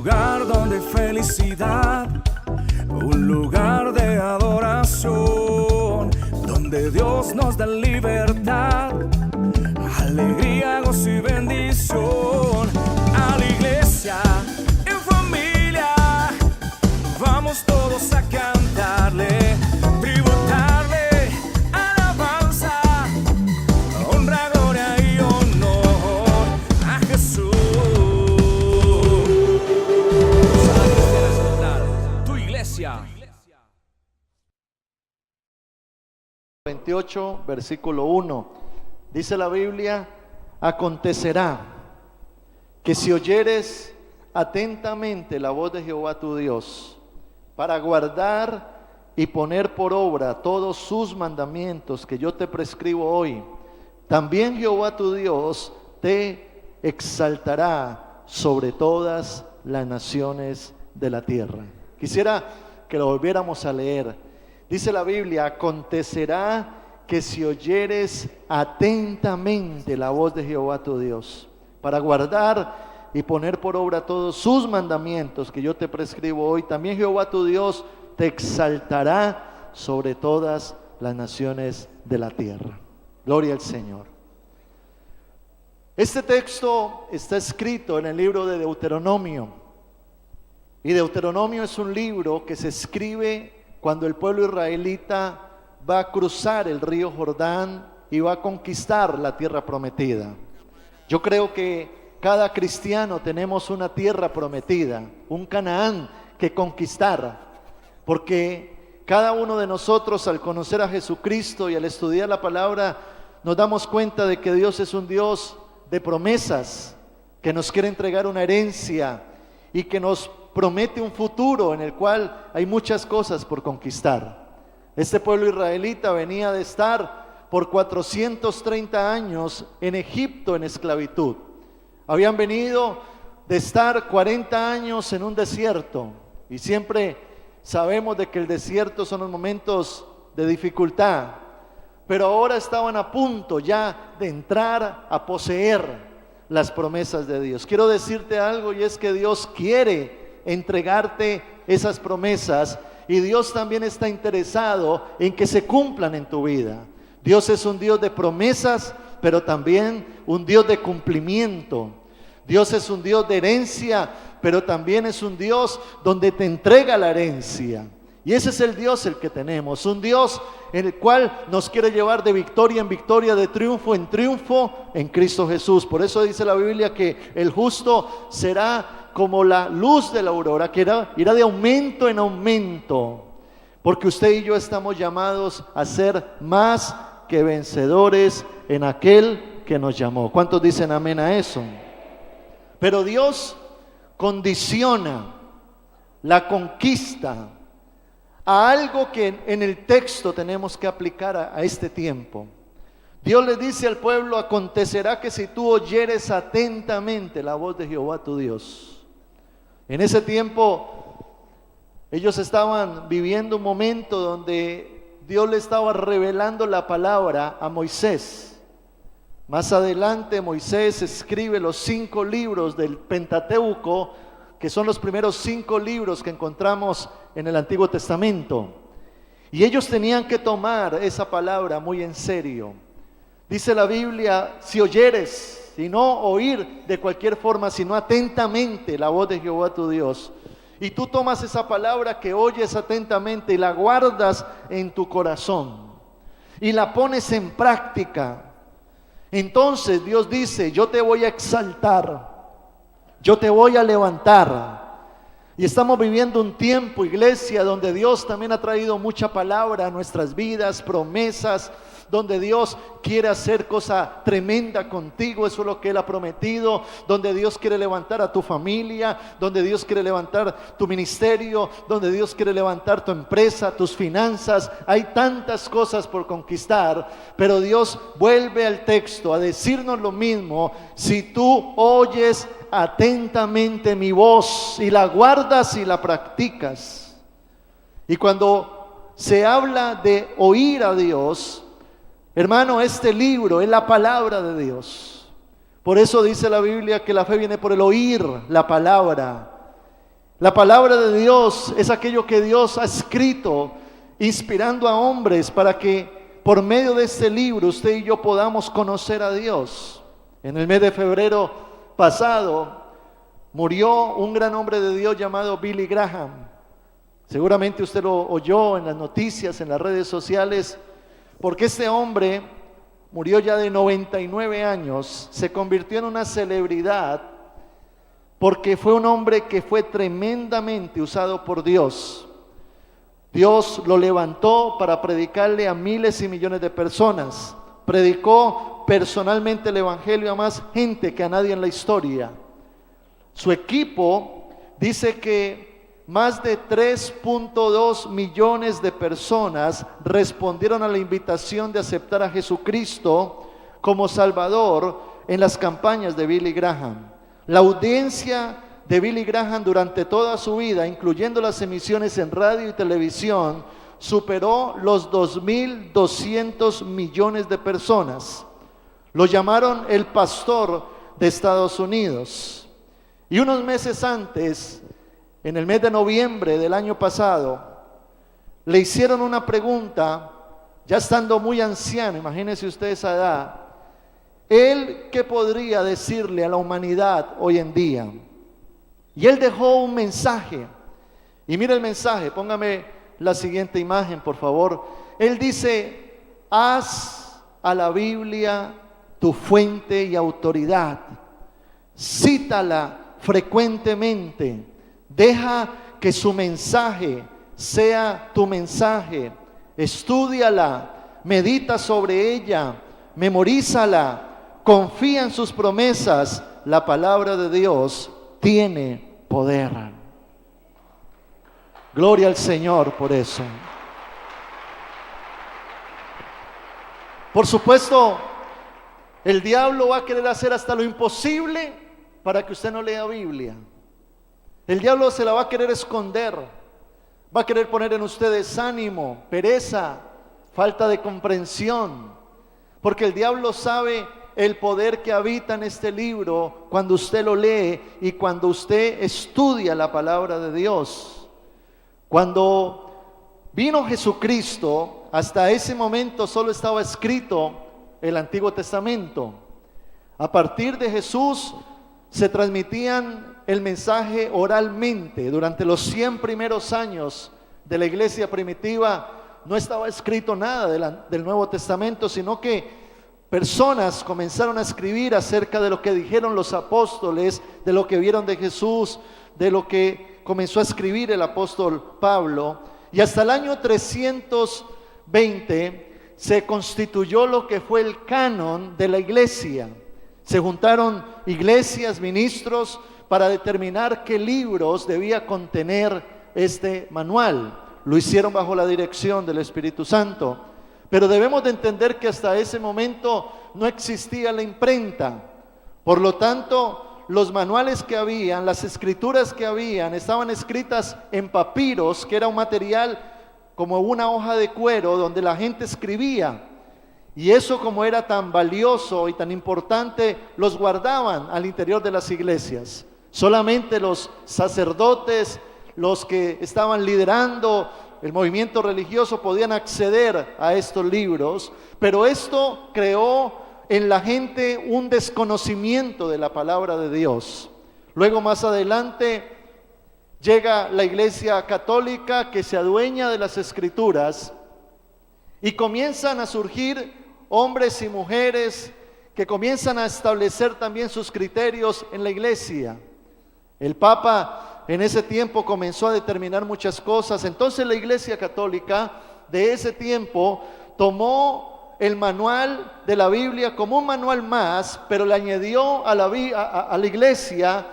lugar donde hay felicidad, un lugar de adoración, donde Dios nos da libertad, alegría, gozo y bendición. A la iglesia, en familia, vamos todos a cantarle, tributarle, alabanza, honra, gloria y honor a Jesús. Tu iglesia. 28, versículo 1. Dice la Biblia: acontecerá que si oyeres atentamente la voz de Jehová tu Dios, para guardar y poner por obra todos sus mandamientos que yo te prescribo hoy, también Jehová tu Dios te exaltará sobre todas las naciones de la tierra. Quisiera que lo volviéramos a leer. Dice la Biblia: acontecerá que si oyeres atentamente la voz de Jehová tu Dios, para guardar y poner por obra todos sus mandamientos que yo te prescribo hoy, también Jehová tu Dios te exaltará sobre todas las naciones de la tierra. Gloria al Señor. Este texto está escrito en el libro de Deuteronomio, y Deuteronomio es un libro que se escribe cuando el pueblo israelita va a cruzar el río Jordán y va a conquistar la tierra prometida. Yo creo que cada cristiano tenemos una tierra prometida, un Canaán que conquistar, porque cada uno de nosotros, al conocer a Jesucristo y al estudiar la palabra, nos damos cuenta de que Dios es un Dios de promesas, que nos quiere entregar una herencia y que nos promete un futuro en el cual hay muchas cosas por conquistar. Este pueblo israelita venía de estar por 430 años en Egipto en esclavitud. Habían venido de estar 40 años en un desierto, y siempre sabemos de que el desierto son los momentos de dificultad, pero ahora estaban a punto ya de entrar a poseer las promesas de Dios. Quiero decirte algo, y es que Dios quiere entregarte esas promesas, y Dios también está interesado en que se cumplan en tu vida. Dios es un Dios de promesas, pero también un Dios de cumplimiento. Dios es un Dios de herencia, pero también es un Dios donde te entrega la herencia. Y ese es el Dios el que tenemos, un Dios en el cual nos quiere llevar de victoria en victoria, de triunfo en triunfo en Cristo Jesús. Por eso dice la Biblia que el justo será como la luz de la aurora, que irá de aumento en aumento, porque usted y yo estamos llamados a ser más que vencedores en aquel que nos llamó. ¿Cuántos dicen amén a eso? Pero Dios condiciona la conquista a algo que en el texto tenemos que aplicar a este tiempo. Dios le dice al pueblo: acontecerá que si tú oyeres atentamente la voz de Jehová tu Dios. En ese tiempo ellos estaban viviendo un momento donde Dios le estaba revelando la palabra a Moisés. Más adelante Moisés escribe los 5 libros del Pentateuco, que son los primeros 5 libros que encontramos en el Antiguo Testamento. Y ellos tenían que tomar esa palabra muy en serio. Dice la Biblia: si oyeres, y no oír de cualquier forma, sino atentamente la voz de Jehová tu Dios, y tú tomas esa palabra que oyes atentamente y la guardas en tu corazón y la pones en práctica, entonces Dios dice: yo te voy a exaltar, yo te voy a levantar. Y estamos viviendo un tiempo, iglesia, donde Dios también ha traído mucha palabra a nuestras vidas, promesas, donde Dios quiere hacer cosa tremenda contigo. Eso es lo que Él ha prometido, donde Dios quiere levantar a tu familia, donde Dios quiere levantar tu ministerio, donde Dios quiere levantar tu empresa, tus finanzas. Hay tantas cosas por conquistar, pero Dios vuelve al texto a decirnos lo mismo: si tú oyes atentamente mi voz y la guardas y la practicas. Y cuando se habla de oír a Dios, hermano, este libro es la palabra de Dios. Por eso dice la Biblia que la fe viene por el oír la palabra. La palabra de Dios es aquello que Dios ha escrito, inspirando a hombres para que por medio de este libro usted y yo podamos conocer a Dios. En el mes de febrero pasado murió un gran hombre de Dios llamado Billy Graham. Seguramente usted lo oyó en las noticias, en las redes sociales, porque este hombre murió ya de 99 años, se convirtió en una celebridad porque fue un hombre que fue tremendamente usado por Dios. Dios lo levantó para predicarle a miles y millones de personas. Predicó personalmente el evangelio a más gente que a nadie en la historia. Su equipo dice que más de 3.2 millones de personas respondieron a la invitación de aceptar a Jesucristo como Salvador en las campañas de Billy Graham. La audiencia de Billy Graham durante toda su vida, incluyendo las emisiones en radio y televisión, superó los 2.200 millones de personas. Lo llamaron el pastor de Estados Unidos. Y unos meses antes, en el mes de noviembre del año pasado, le hicieron una pregunta, ya estando muy anciano, imagínense usted esa edad, él qué podría decirle a la humanidad hoy en día. Y él dejó un mensaje, y mire el mensaje, póngame la siguiente imagen por favor. Él dice: haz a la Biblia tu fuente y autoridad, cítala frecuentemente, deja que su mensaje sea tu mensaje, estúdiala, medita sobre ella, memorízala, confía en sus promesas. La palabra de Dios tiene poder. Gloria al Señor por eso. Por supuesto, el diablo va a querer hacer hasta lo imposible para que usted no lea Biblia. El diablo se la va a querer esconder, va a querer poner en usted desánimo, pereza, falta de comprensión, porque el diablo sabe el poder que habita en este libro cuando usted lo lee y cuando usted estudia la palabra de Dios. Cuando vino Jesucristo, hasta ese momento solo estaba escrito el Antiguo Testamento. A partir de Jesús se transmitían el mensaje oralmente. Durante los 100 primeros años de la iglesia primitiva no estaba escrito nada del Nuevo Testamento, sino que personas comenzaron a escribir acerca de lo que dijeron los apóstoles, de lo que vieron de Jesús, de lo que comenzó a escribir el apóstol Pablo, y hasta el año 320 se constituyó lo que fue el canon de la iglesia. Se juntaron iglesias, ministros, para determinar qué libros debía contener este manual. Lo hicieron bajo la dirección del Espíritu Santo. Pero debemos de entender que hasta ese momento no existía la imprenta. Por lo tanto, los manuales que habían, las escrituras que habían, estaban escritas en papiros, que era un material como una hoja de cuero donde la gente escribía. Y eso, como era tan valioso y tan importante, los guardaban al interior de las iglesias. Solamente los sacerdotes, los que estaban liderando el movimiento religioso, podían acceder a estos libros. Pero esto creó en la gente un desconocimiento de la palabra de Dios. Luego, más adelante, llega la iglesia católica, que se adueña de las escrituras, y comienzan a surgir hombres y mujeres que comienzan a establecer también sus criterios en la iglesia. El Papa en ese tiempo comenzó a determinar muchas cosas. Entonces la iglesia católica de ese tiempo tomó el manual de la Biblia como un manual más, pero le añadió a la iglesia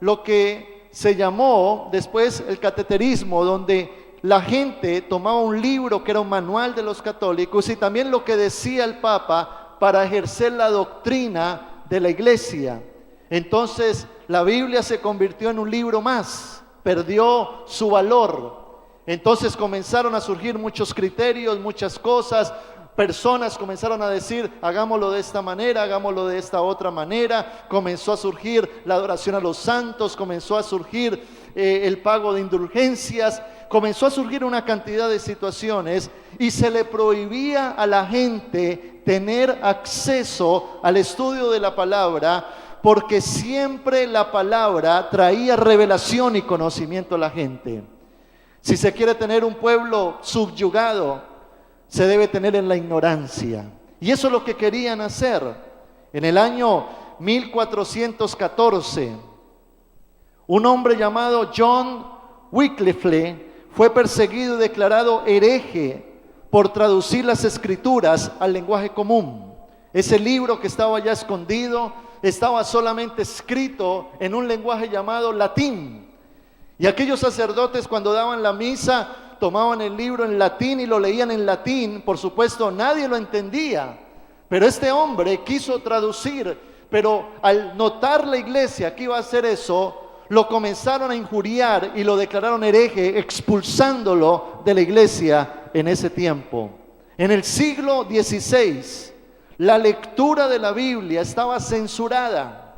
lo que se llamó después el cateterismo, donde la gente tomaba un libro que era un manual de los católicos y también lo que decía el Papa para ejercer la doctrina de la iglesia. Entonces la Biblia se convirtió en un libro más, perdió su valor. Entonces comenzaron a surgir muchos criterios, muchas cosas. Personas comenzaron a decir: hagámoslo de esta manera, hagámoslo de esta otra manera. Comenzó a surgir la adoración a los santos, comenzó a surgir el pago de indulgencias. Comenzó a surgir una cantidad de situaciones y se le prohibía a la gente tener acceso al estudio de la palabra, porque siempre la palabra traía revelación y conocimiento a la gente. Si se quiere tener un pueblo subyugado, se debe tener en la ignorancia. Y eso es lo que querían hacer. En el año 1414, un hombre llamado John Wycliffe fue perseguido y declarado hereje por traducir las escrituras al lenguaje común. Ese libro que estaba ya escondido estaba solamente escrito en un lenguaje llamado latín. Y aquellos sacerdotes, cuando daban la misa, tomaban el libro en latín y lo leían en latín. Por supuesto, nadie lo entendía, pero este hombre quiso traducir. Pero al notar la iglesia que iba a hacer eso, lo comenzaron a injuriar y lo declararon hereje, expulsándolo de la iglesia en ese tiempo. En el siglo XVI, la lectura de la Biblia estaba censurada,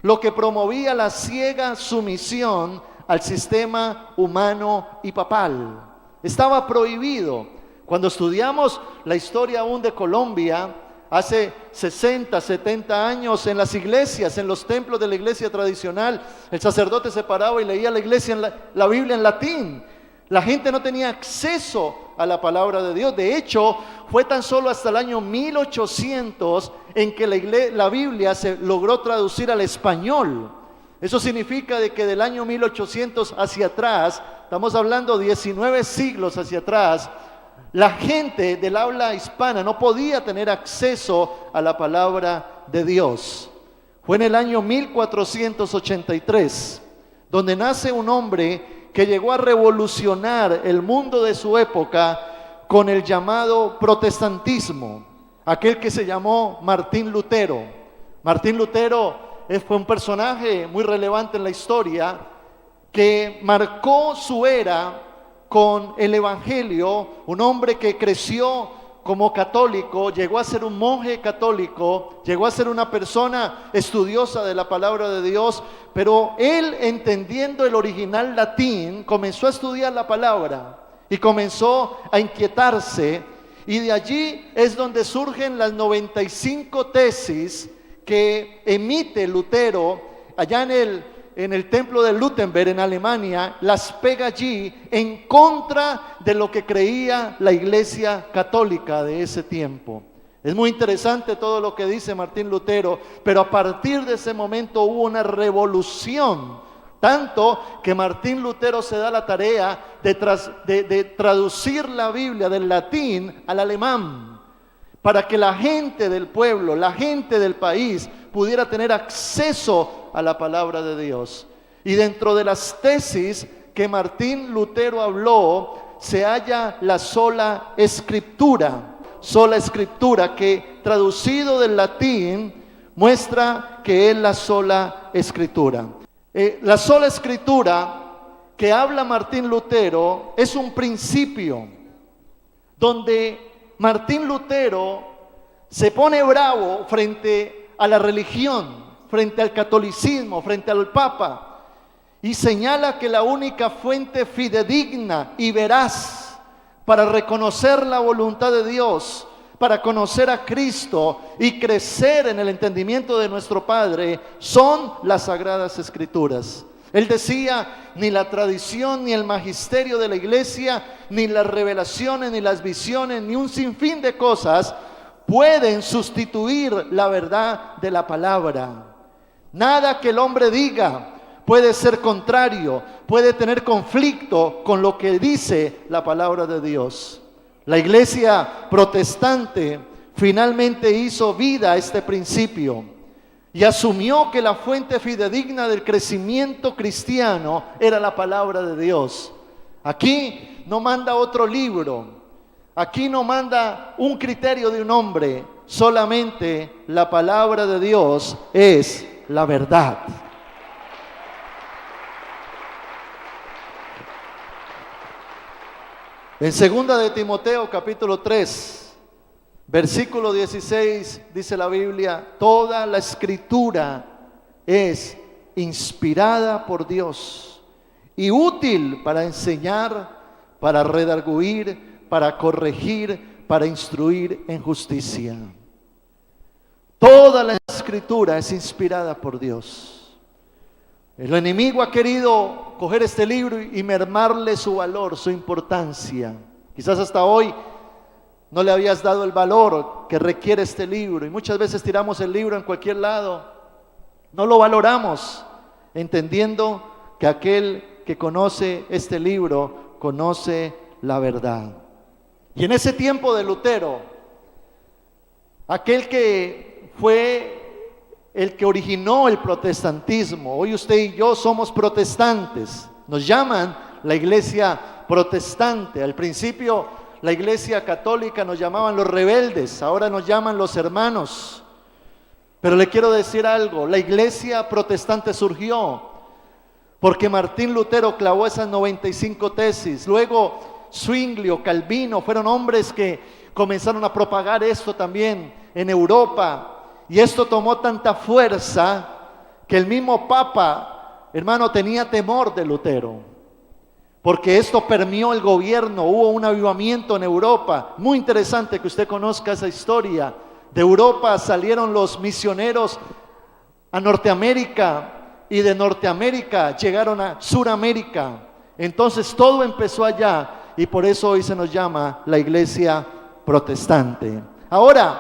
lo que promovía la ciega sumisión al sistema humano y papal. Estaba prohibido. Cuando estudiamos la historia aún de Colombia, hace 60, 70 años, en las iglesias, en los templos de la iglesia tradicional, el sacerdote se paraba y leía la Biblia en latín. La gente no tenía acceso a la palabra de Dios. De hecho, fue tan solo hasta el año 1800 en que la Biblia se logró traducir al español. Eso significa de que del año 1800 hacia atrás, estamos hablando 19 siglos hacia atrás, la gente del habla hispana no podía tener acceso a la palabra de Dios. Fue en el año 1483 donde nace un hombre que llegó a revolucionar el mundo de su época con el llamado protestantismo, aquel que se llamó Martín Lutero. Martín Lutero fue un personaje muy relevante en la historia que marcó su era con el evangelio. Un hombre que creció como católico, llegó a ser un monje católico, llegó a ser una persona estudiosa de la palabra de Dios, pero él, entendiendo el original latín, comenzó a estudiar la palabra y comenzó a inquietarse, y de allí es donde surgen las 95 tesis que emite Lutero allá en el templo de Wittenberg en Alemania. Las pega allí en contra de lo que creía la iglesia católica de ese tiempo. Es muy interesante todo lo que dice Martín Lutero, pero a partir de ese momento hubo una revolución, tanto que Martín Lutero se da la tarea de traducir la Biblia del latín al alemán, para que la gente del pueblo, la gente del país pudiera tener acceso a la palabra de Dios. Y dentro de las tesis que Martín Lutero habló, se halla la sola escritura, que traducido del latín muestra que es la sola escritura. La sola escritura que habla Martín Lutero es un principio donde Martín Lutero se pone bravo frente a la religión, frente al catolicismo, frente al Papa, y señala que la única fuente fidedigna y veraz para reconocer la voluntad de Dios, para conocer a Cristo y crecer en el entendimiento de nuestro Padre, son las Sagradas Escrituras. Él decía: ni la tradición, ni el magisterio de la iglesia, ni las revelaciones, ni las visiones, ni un sinfín de cosas pueden sustituir la verdad de la palabra. Nada que el hombre diga puede ser contrario, puede tener conflicto con lo que dice la palabra de Dios. La iglesia protestante finalmente hizo vida a este principio y asumió que la fuente fidedigna del crecimiento cristiano era la palabra de Dios. Aquí no manda otro libro, aquí no manda un criterio de un hombre, solamente la palabra de Dios es la verdad. En 2 de Timoteo capítulo 3, versículo 16, dice la Biblia: toda la escritura es inspirada por Dios y útil para enseñar, para redarguir, para corregir, para instruir en justicia. Toda la Escritura es inspirada por Dios. El enemigo ha querido coger este libro y mermarle su valor, su importancia. Quizás hasta hoy no le habías dado el valor que requiere este libro, y muchas veces tiramos el libro en cualquier lado. No lo valoramos, entendiendo que aquel que conoce este libro conoce la verdad. Y en ese tiempo de Lutero, aquel que fue el que originó el protestantismo, hoy usted y yo somos protestantes, nos llaman la iglesia protestante. Al principio la iglesia católica nos llamaban los rebeldes, ahora nos llaman los hermanos. Pero le quiero decir algo, la iglesia protestante surgió porque Martín Lutero clavó esas 95 tesis. Luego Zwinglio, Calvino, fueron hombres que comenzaron a propagar esto también en Europa. Y esto tomó tanta fuerza que el mismo Papa, hermano, tenía temor de Lutero, porque esto permeó el gobierno. Hubo un avivamiento en Europa. Muy interesante que usted conozca esa historia. De Europa salieron los misioneros a Norteamérica, y de Norteamérica llegaron a Suramérica. Entonces todo empezó allá, y por eso hoy se nos llama la iglesia protestante. Ahora,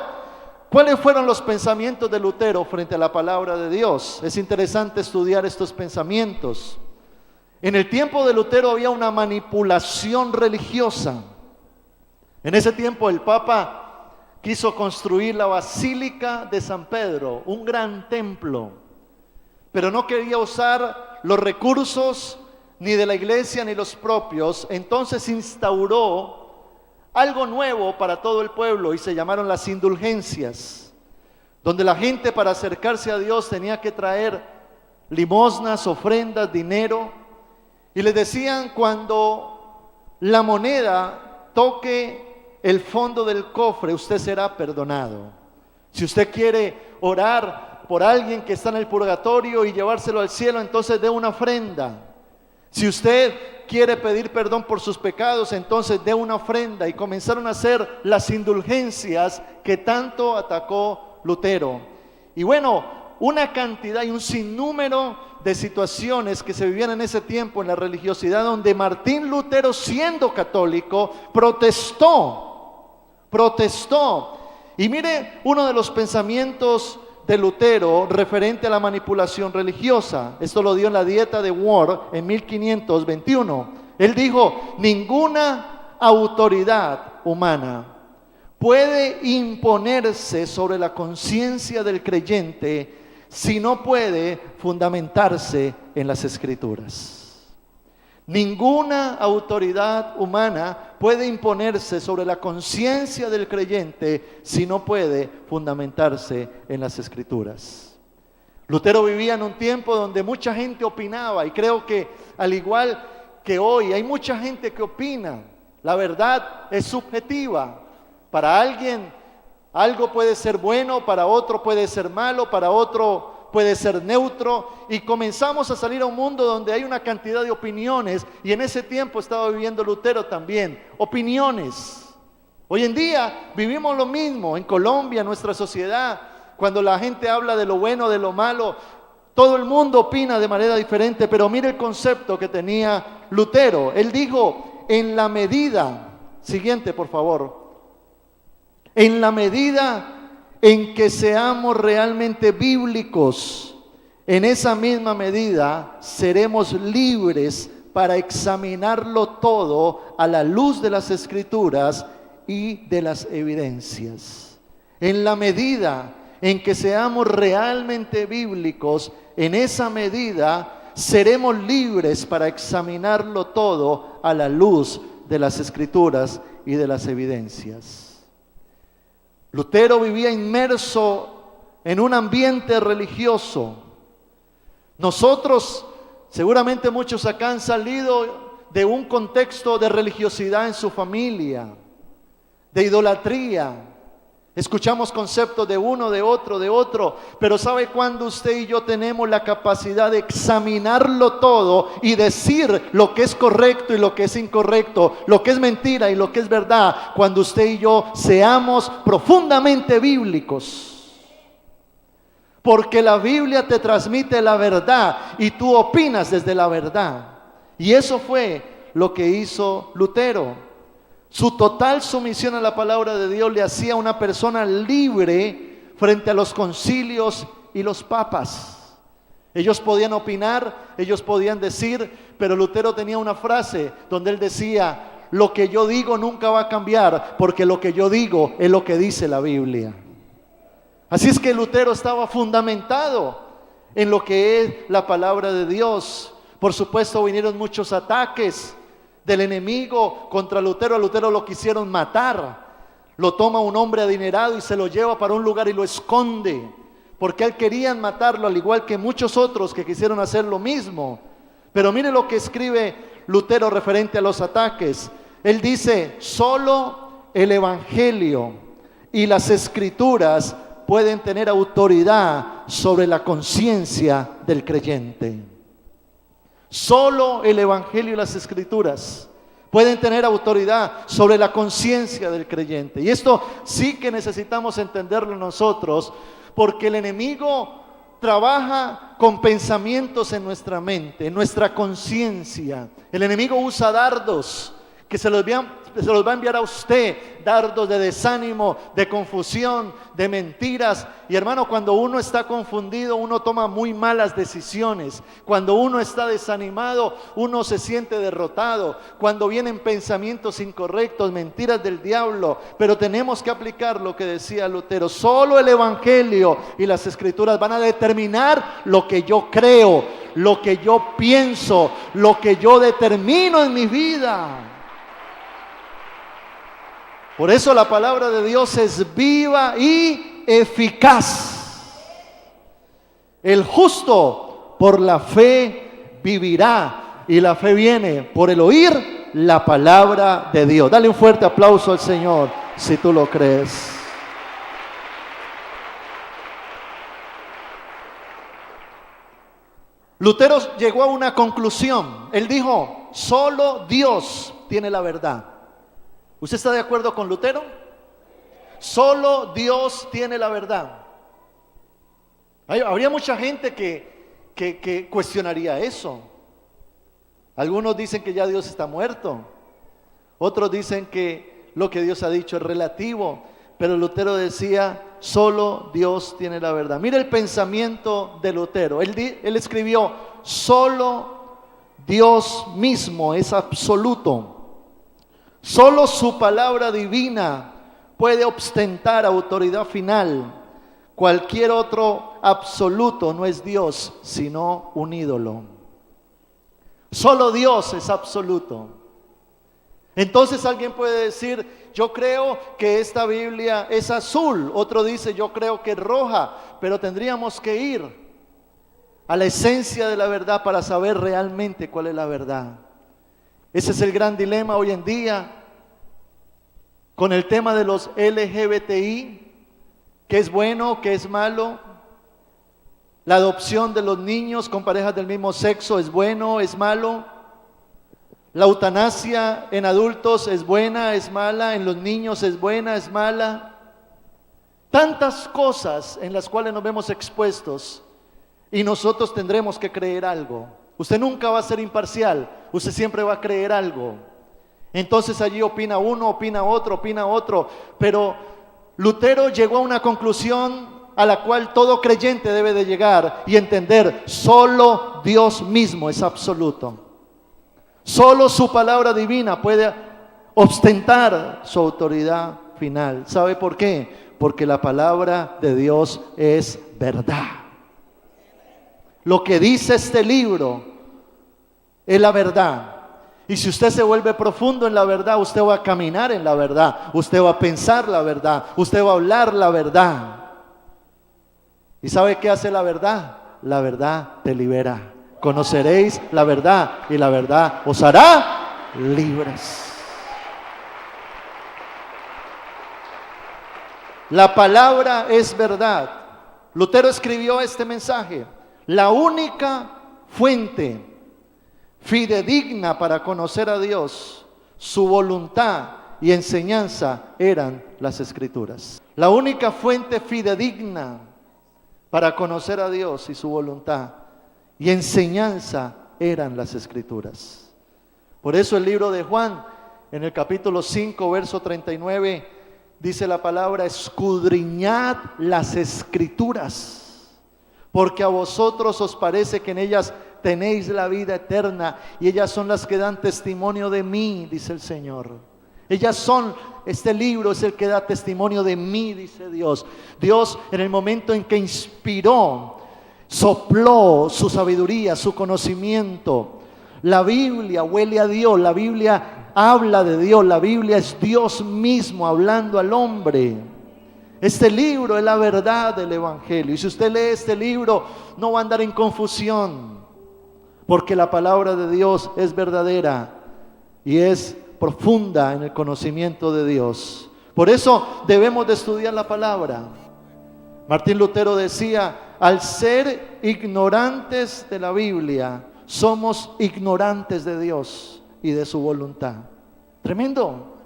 ¿cuáles fueron los pensamientos de Lutero frente a la palabra de Dios? Es interesante estudiar estos pensamientos. En el tiempo de Lutero había una manipulación religiosa. En ese tiempo el Papa quiso construir la Basílica de San Pedro, un gran templo, pero no quería usar los recursos ni de la iglesia ni los propios. Entonces instauró algo nuevo para todo el pueblo y se llamaron las indulgencias, donde la gente, para acercarse a Dios, tenía que traer limosnas, ofrendas, dinero, y les decían: cuando la moneda toque el fondo del cofre, usted será perdonado. Si usted quiere orar por alguien que está en el purgatorio y llevárselo al cielo, entonces dé una ofrenda. Si usted quiere pedir perdón por sus pecados, entonces dé una ofrenda. Y comenzaron a hacer las indulgencias que tanto atacó Lutero. Y bueno, una cantidad y un sinnúmero de situaciones que se vivían en ese tiempo en la religiosidad, donde Martín Lutero, siendo católico, protestó. Y mire uno de los pensamientos de Lutero referente a la manipulación religiosa. Esto lo dio en la Dieta de Worms en 1521. Él dijo: ninguna autoridad humana puede imponerse sobre la conciencia del creyente si no puede fundamentarse en las Escrituras. Ninguna autoridad humana puede imponerse sobre la conciencia del creyente si no puede fundamentarse en las Escrituras. Lutero vivía en un tiempo donde mucha gente opinaba, y creo que al igual que hoy hay mucha gente que opina. La verdad es subjetiva. Para alguien algo puede ser bueno, para otro puede ser malo, para otro puede ser neutro, y comenzamos a salir a un mundo donde hay una cantidad de opiniones, y en ese tiempo estaba viviendo Lutero también, opiniones. Hoy en día vivimos lo mismo en Colombia, en nuestra sociedad. Cuando la gente habla de lo bueno, de lo malo, todo el mundo opina de manera diferente, pero mire el concepto que tenía Lutero. Él dijo: en la medida, siguiente por favor, en la medida en que seamos realmente bíblicos, en esa misma medida seremos libres para examinarlo todo a la luz de las Escrituras y de las evidencias. En la medida en que seamos realmente bíblicos, en esa medida seremos libres para examinarlo todo a la luz de las Escrituras y de las evidencias. Lutero vivía inmerso en un ambiente religioso. Nosotros, seguramente muchos acá han salido de un contexto de religiosidad en su familia, de idolatría. Escuchamos conceptos de uno, de otro, pero ¿sabe cuándo usted y yo tenemos la capacidad de examinarlo todo y decir lo que es correcto y lo que es incorrecto, lo que es mentira y lo que es verdad? Cuando usted y yo seamos profundamente bíblicos. Porque la Biblia te transmite la verdad y tú opinas desde la verdad. Y eso fue lo que hizo Lutero. Su total sumisión a la palabra de Dios le hacía una persona libre frente a los concilios y los papas. Ellos podían opinar, ellos podían decir, pero Lutero tenía una frase donde él decía: lo que yo digo nunca va a cambiar, porque lo que yo digo es lo que dice la Biblia. Así es que Lutero estaba fundamentado en lo que es la palabra de Dios. Por supuesto, vinieron muchos ataques del enemigo contra Lutero. A Lutero lo quisieron matar. Lo toma un hombre adinerado y se lo lleva para un lugar y lo esconde, porque él querían matarlo, al igual que muchos otros que quisieron hacer lo mismo. Pero mire lo que escribe Lutero referente a los ataques. Él dice: solo el Evangelio y las Escrituras pueden tener autoridad sobre la conciencia del creyente. Solo el Evangelio y las Escrituras pueden tener autoridad sobre la conciencia del creyente. Y esto sí que necesitamos entenderlo nosotros, porque el enemigo trabaja con pensamientos en nuestra mente, en nuestra conciencia. El enemigo usa dardos que se los va a enviar a usted, dardos de desánimo, de confusión, de mentiras. Y hermano, cuando uno está confundido, uno toma muy malas decisiones. Cuando uno está desanimado, uno se siente derrotado. Cuando vienen pensamientos incorrectos, mentiras del diablo. Pero tenemos que aplicar lo que decía Lutero: solo el Evangelio y las Escrituras van a determinar lo que yo creo, lo que yo pienso, lo que yo determino en mi vida. Por eso la palabra de Dios es viva y eficaz. El justo por la fe vivirá, y la fe viene por el oír la palabra de Dios. Dale un fuerte aplauso al Señor si tú lo crees. Lutero llegó a una conclusión. Él dijo: solo Dios tiene la verdad. ¿Usted está de acuerdo con Lutero? Solo Dios tiene la verdad. Habría mucha gente que cuestionaría eso. Algunos dicen que ya Dios está muerto. Otros dicen que lo que Dios ha dicho es relativo. Pero Lutero decía: solo Dios tiene la verdad. Mira el pensamiento de Lutero. Él escribió: solo Dios mismo es absoluto. Solo su palabra divina puede ostentar autoridad final. Cualquier otro absoluto no es Dios, sino un ídolo. Solo Dios es absoluto. Entonces alguien puede decir: yo creo que esta Biblia es azul. Otro dice: yo creo que es roja. Pero tendríamos que ir a la esencia de la verdad para saber realmente cuál es la verdad. Ese es el gran dilema hoy en día con el tema de los LGBTI, qué es bueno, qué es malo. La adopción de los niños con parejas del mismo sexo es bueno, es malo. La eutanasia en adultos es buena, es mala. En los niños es buena, es mala. Tantas cosas en las cuales nos vemos expuestos, y nosotros tendremos que creer algo. Usted nunca va a ser imparcial, usted siempre va a creer algo. Entonces allí opina uno, opina otro, pero Lutero llegó a una conclusión a la cual todo creyente debe de llegar y entender: solo Dios mismo es absoluto. Solo su palabra divina puede ostentar su autoridad final. ¿Sabe por qué? Porque la palabra de Dios es verdad. Lo que dice este libro es la verdad. Y si usted se vuelve profundo en la verdad, usted va a caminar en la verdad, usted va a pensar la verdad, usted va a hablar la verdad. ¿Y sabe qué hace la verdad? La verdad te libera. Conoceréis la verdad y la verdad os hará libres. La palabra es verdad. Lutero escribió este mensaje: la única fuente fidedigna para conocer a Dios, su voluntad y enseñanza eran las Escrituras. La única fuente fidedigna para conocer a Dios y su voluntad y enseñanza eran las Escrituras. Por eso el libro de Juan, en el capítulo 5, verso 39, dice la palabra: escudriñad las Escrituras, porque a vosotros os parece que en ellas tenéis la vida eterna, y ellas son las que dan testimonio de mí, dice el Señor. Ellas son, este libro es el que da testimonio de mí, dice Dios. Dios, en el momento en que inspiró, sopló su sabiduría, su conocimiento. La Biblia huele a Dios, la Biblia habla de Dios, la Biblia es Dios mismo hablando al hombre. Este libro es la verdad del Evangelio, y si usted lee este libro no va a andar en confusión, porque la palabra de Dios es verdadera y es profunda en el conocimiento de Dios. Por eso debemos de estudiar la palabra. Martín Lutero decía: al ser ignorantes de la Biblia, somos ignorantes de Dios y de su voluntad. Tremendo.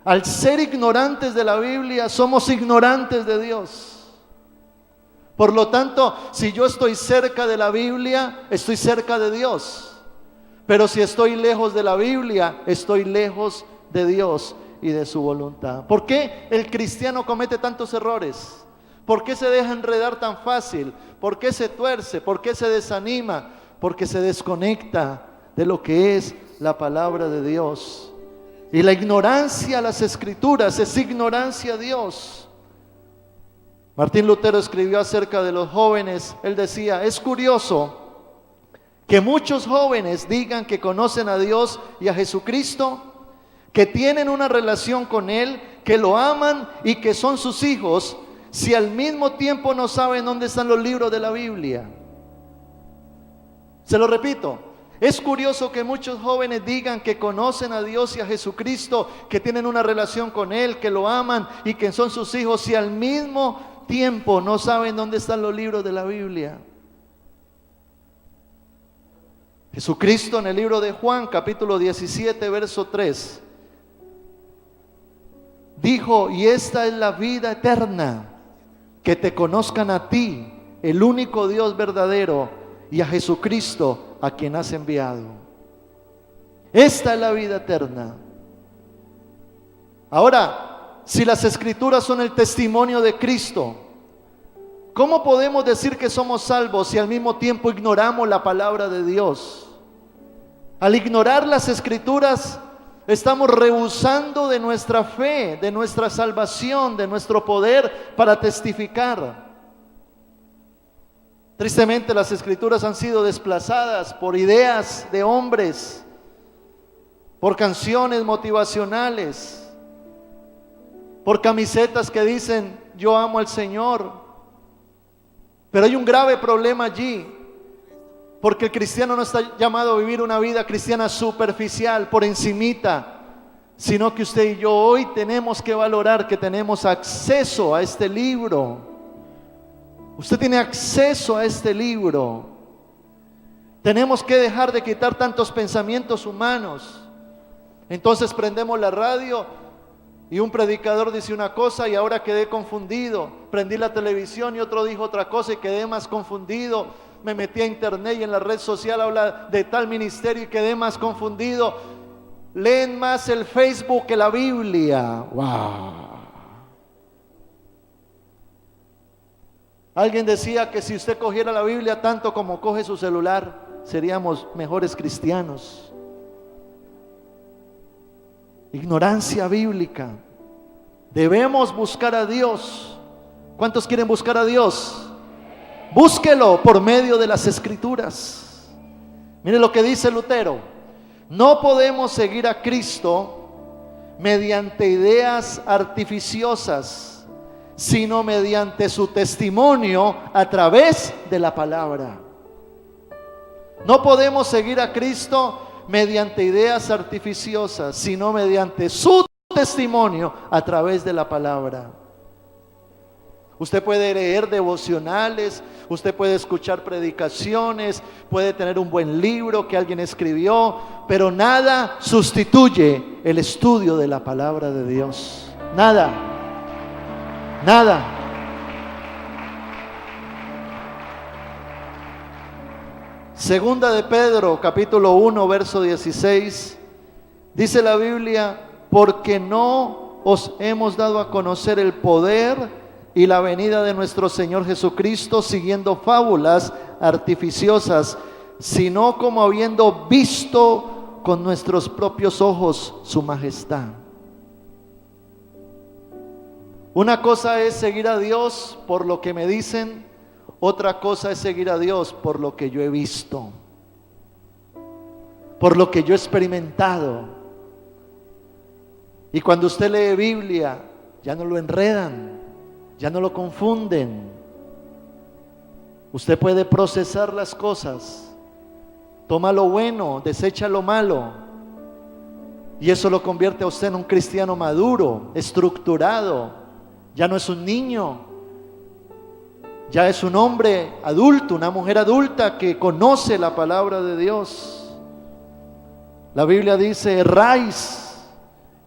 Al ser ignorantes de la Biblia, somos ignorantes de Dios. Por lo tanto, si yo estoy cerca de la Biblia, estoy cerca de Dios. Pero si estoy lejos de la Biblia, estoy lejos de Dios y de su voluntad. ¿Por qué el cristiano comete tantos errores? ¿Por qué se deja enredar tan fácil? ¿Por qué se tuerce? ¿Por qué se desanima? Porque se desconecta de lo que es la palabra de Dios. Y la ignorancia a las Escrituras es ignorancia a Dios. Martín Lutero escribió acerca de los jóvenes. Él decía: es curioso que muchos jóvenes digan que conocen a Dios y a Jesucristo, que tienen una relación con Él, que lo aman y que son sus hijos, si al mismo tiempo no saben dónde están los libros de la Biblia. Se lo repito: es curioso que muchos jóvenes digan que conocen a Dios y a Jesucristo, que tienen una relación con Él, que lo aman y que son sus hijos, si al mismo tiempo no saben dónde están los libros de la Biblia. Jesucristo, en el libro de Juan, capítulo 17, verso 3, dijo: y esta es la vida eterna, que te conozcan a ti, el único Dios verdadero, y a Jesucristo, a quien has enviado. Esta es la vida eterna. Ahora, si las Escrituras son el testimonio de Cristo, ¿cómo podemos decir que somos salvos si al mismo tiempo ignoramos la palabra de Dios? Al ignorar las Escrituras, estamos rehusando de nuestra fe, de nuestra salvación, de nuestro poder para testificar. Tristemente, las Escrituras han sido desplazadas por ideas de hombres, por canciones motivacionales, por camisetas que dicen: yo amo al Señor. Pero hay un grave problema allí, porque el cristiano no está llamado a vivir una vida cristiana superficial, por encimita, sino que usted y yo hoy tenemos que valorar que tenemos acceso a este libro. Usted tiene acceso a este libro. Tenemos que dejar de quitar tantos pensamientos humanos. Entonces prendemos la radio y un predicador dice una cosa y ahora quedé confundido. Prendí la televisión y otro dijo otra cosa y quedé más confundido. Me metí a internet y en la red social habla de tal ministerio y quedé más confundido. Leen más el Facebook que la Biblia. ¡Wow! Alguien decía que si usted cogiera la Biblia tanto como coge su celular, seríamos mejores cristianos. Ignorancia bíblica. Debemos buscar a Dios. ¿Cuántos quieren buscar a Dios? Búsquelo por medio de las Escrituras. Mire lo que dice Lutero: no podemos seguir a Cristo mediante ideas artificiosas, sino mediante su testimonio a través de la palabra. No podemos seguir a Cristo mediante ideas artificiosas, sino mediante su testimonio a través de la palabra. Usted puede leer devocionales, usted puede escuchar predicaciones, puede tener un buen libro que alguien escribió, pero nada sustituye el estudio de la palabra de Dios. Nada, nada. Segunda de Pedro, capítulo 1, verso 16, dice la Biblia: porque no os hemos dado a conocer el poder y la venida de nuestro Señor Jesucristo siguiendo fábulas artificiosas, sino como habiendo visto con nuestros propios ojos su majestad. Una cosa es seguir a Dios por lo que me dicen, otra cosa es seguir a Dios por lo que yo he visto, por lo que yo he experimentado. Y cuando usted lee Biblia, ya no lo enredan, ya no lo confunden. Usted puede procesar las cosas, toma lo bueno, desecha lo malo, y eso lo convierte a usted en un cristiano maduro, estructurado. Ya no es un niño, ya es un hombre adulto, una mujer adulta que conoce la palabra de Dios. La Biblia dice: erráis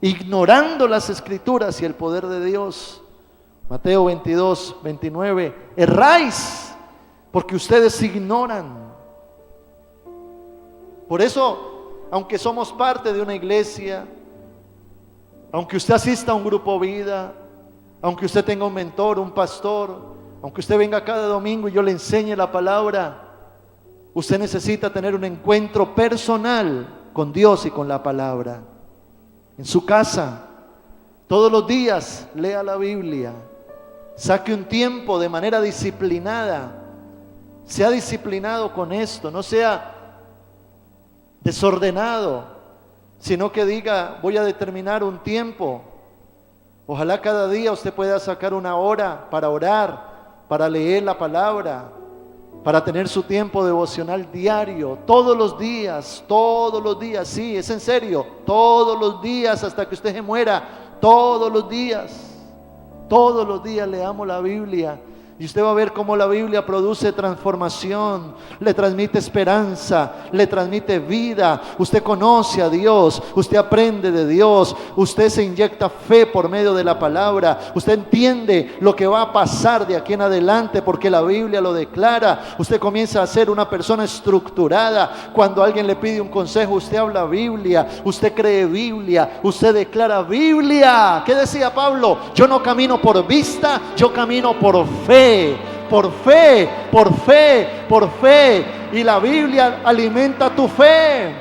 ignorando las escrituras y el poder de Dios. Mateo 22, 29, erráis porque ustedes ignoran. Por eso, aunque somos parte de una iglesia, aunque usted asista a un grupo vida, aunque usted tenga un mentor, un pastor, aunque usted venga cada domingo y yo le enseñe la palabra, usted necesita tener un encuentro personal con Dios y con la palabra. En su casa, todos los días, lea la Biblia. Saque un tiempo de manera disciplinada. Sea disciplinado con esto, no sea desordenado, sino que diga: voy a determinar un tiempo. Ojalá cada día usted pueda sacar una hora para orar, para leer la palabra, para tener su tiempo devocional diario, todos los días, sí, es en serio, todos los días hasta que usted se muera, todos los días leamos la Biblia. Y usted va a ver cómo la Biblia produce transformación, le transmite esperanza, le transmite vida. Usted conoce a Dios, usted aprende de Dios, usted se inyecta fe por medio de la palabra. Usted entiende lo que va a pasar de aquí en adelante porque la Biblia lo declara. Usted comienza a ser una persona estructurada. Cuando alguien le pide un consejo, usted habla Biblia, usted cree Biblia, usted declara Biblia. ¿Qué decía Pablo? Yo no camino por vista, yo camino por fe. Por fe, por fe, por fe. Y la Biblia alimenta tu fe.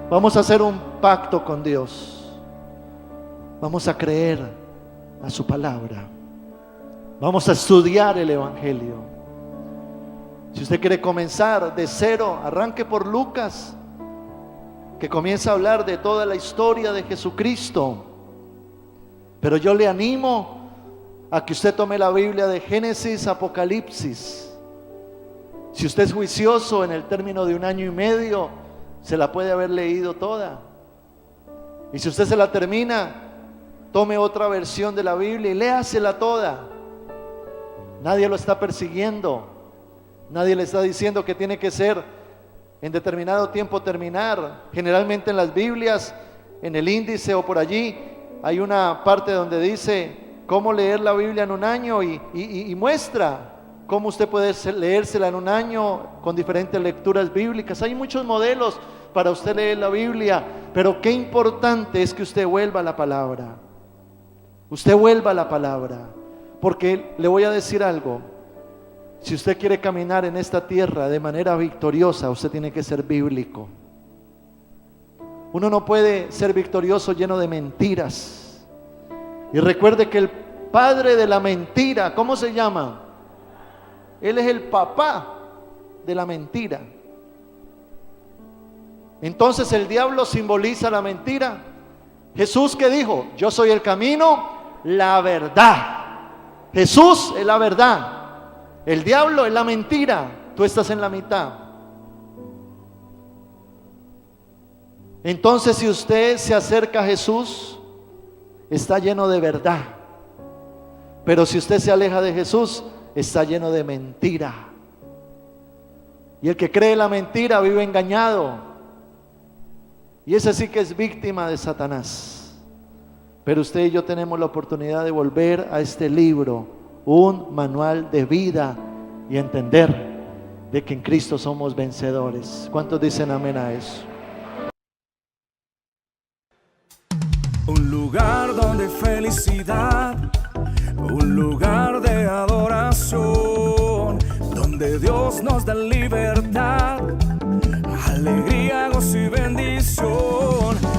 Vamos a hacer un pacto con Dios. Vamos a creer a su palabra. Vamos a estudiar el Evangelio. Si usted quiere comenzar de cero, arranque por Lucas, que comienza a hablar de toda la historia de Jesucristo. Pero yo le animo a que usted tome la Biblia de Génesis, Apocalipsis. Si usted es juicioso, en el término de 1 año y medio se la puede haber leído toda. Y si usted se la termina, tome otra versión de la Biblia y léasela toda. Nadie lo está persiguiendo, nadie le está diciendo que tiene que ser en determinado tiempo terminar. Generalmente en las Biblias, en el índice o por allí, hay una parte donde dice cómo leer la Biblia en un año y muestra cómo usted puede leérsela en un año con diferentes lecturas bíblicas. Hay muchos modelos para usted leer la Biblia, pero qué importante es que usted vuelva a la palabra. Usted vuelva a la palabra, porque le voy a decir algo: si usted quiere caminar en esta tierra de manera victoriosa, usted tiene que ser bíblico. Uno no puede ser victorioso lleno de mentiras. Y recuerde que el padre de la mentira, ¿cómo se llama? Él es el papá de la mentira. Entonces el diablo simboliza la mentira. Jesús, ¿qué dijo? Yo soy el camino, la verdad. Jesús es la verdad. El diablo es la mentira. Tú estás en la mitad. Entonces, si usted se acerca a Jesús, está lleno de verdad. Pero si usted se aleja de Jesús, está lleno de mentira. Y el que cree la mentira vive engañado. Y ese sí que es víctima de Satanás. Pero usted y yo tenemos la oportunidad de volver a este libro, un manual de vida, y entender de que en Cristo somos vencedores. ¿Cuántos dicen amén a eso? Un lugar donde hay felicidad, un lugar de adoración, donde Dios nos da libertad, alegría, gozo y bendición.